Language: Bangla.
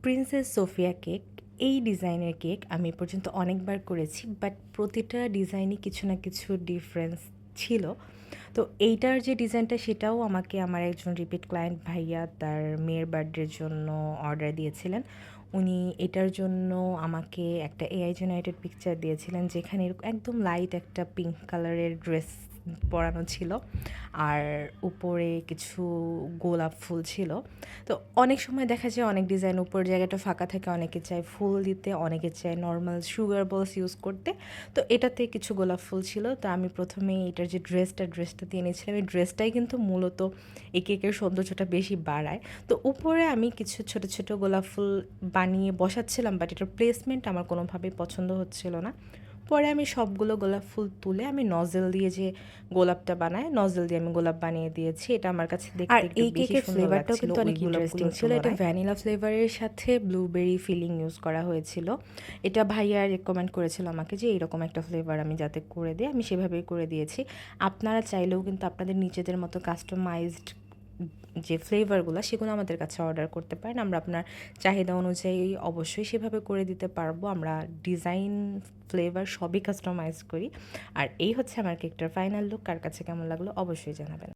প্রিন্সেস সোফিয়া কেক, এই ডিজাইনের কেক আমি এ পর্যন্ত অনেকবার করেছি, বাট প্রতিটা ডিজাইনই কিছু না কিছু ডিফারেন্স ছিল। তো এইটার যে ডিজাইনটা সেটাও আমাকে আমার একজন রিপিট ক্লায়েন্ট ভাইয়া তার মেয়ের বার্থডের জন্য অর্ডার দিয়েছিলেন। উনি এটার জন্য আমাকে একটা এআই জেনারেটেড পিকচার দিয়েছিলেন, যেখানে একদম লাইট একটা পিঙ্ক কালারের ড্রেস পরানো ছিল, আর উপরে কিছু গোলাপ ফুল ছিল। তো অনেক সময় দেখা যায় অনেক ডিজাইন উপর জায়গাটা ফাঁকা থাকে, অনেকে চায় ফুল দিতে, অনেকে চায় নর্মাল সুগার বলস ইউজ করতে। তো এটাতে কিছু গোলাপ ফুল ছিল। তো আমি প্রথমেই এটার যে ড্রেসটা দিয়ে নিয়েছিলাম, এই ড্রেসটাই কিন্তু মূলত এই কেকের সৌন্দর্যটা বেশি বাড়ায়। তো উপরে আমি কিছু ছোট ছোট গোলাপ ফুল বানিয়ে বসাচ্ছিলাম, বাট এটার প্লেসমেন্ট আমার কোনোভাবেই পছন্দ হচ্ছিল না। পরে আমি সবগুলো গোলাপ ফুল তুলে আমি নজেল দিয়ে যে গোলাপটা বানায়, নজেল দিয়ে আমি গোলাপ বানিয়ে দিয়েছি। এটা আমার কাছে দেখতে একটু এই বেশি কেকের সুন্দর ফ্লেভারটাও লাগছিল কিন্তু অনেক ইন্টারেস্টিং ছিল। এটা ভ্যানিলা ফ্লেভারের সাথে ব্লুবেরি ফিলিং ইউজ করা হয়েছিল। এটা ভাইয়া রেকমেন্ড করেছিল আমাকে যে এরকম একটা ফ্লেভার আমি যাতে করে দিই, আমি সেভাবেই করে দিয়েছি। আপনারা চাইলেও কিন্তু আপনাদের নিজেদের মতো কাস্টমাইজড যে ফ্লেভারগুলো সেগুলো আমাদের কাছে অর্ডার করতে পারেন। আমরা আপনার চাহিদা অনুযায়ী অবশ্যই সেভাবে করে দিতে পারবো। আমরা ডিজাইন, ফ্লেভার সবই কাস্টমাইজ করি। আর এই হচ্ছে আমার কেকটার ফাইনাল লুক। কার কাছে কেমন লাগলো অবশ্যই জানাবেন।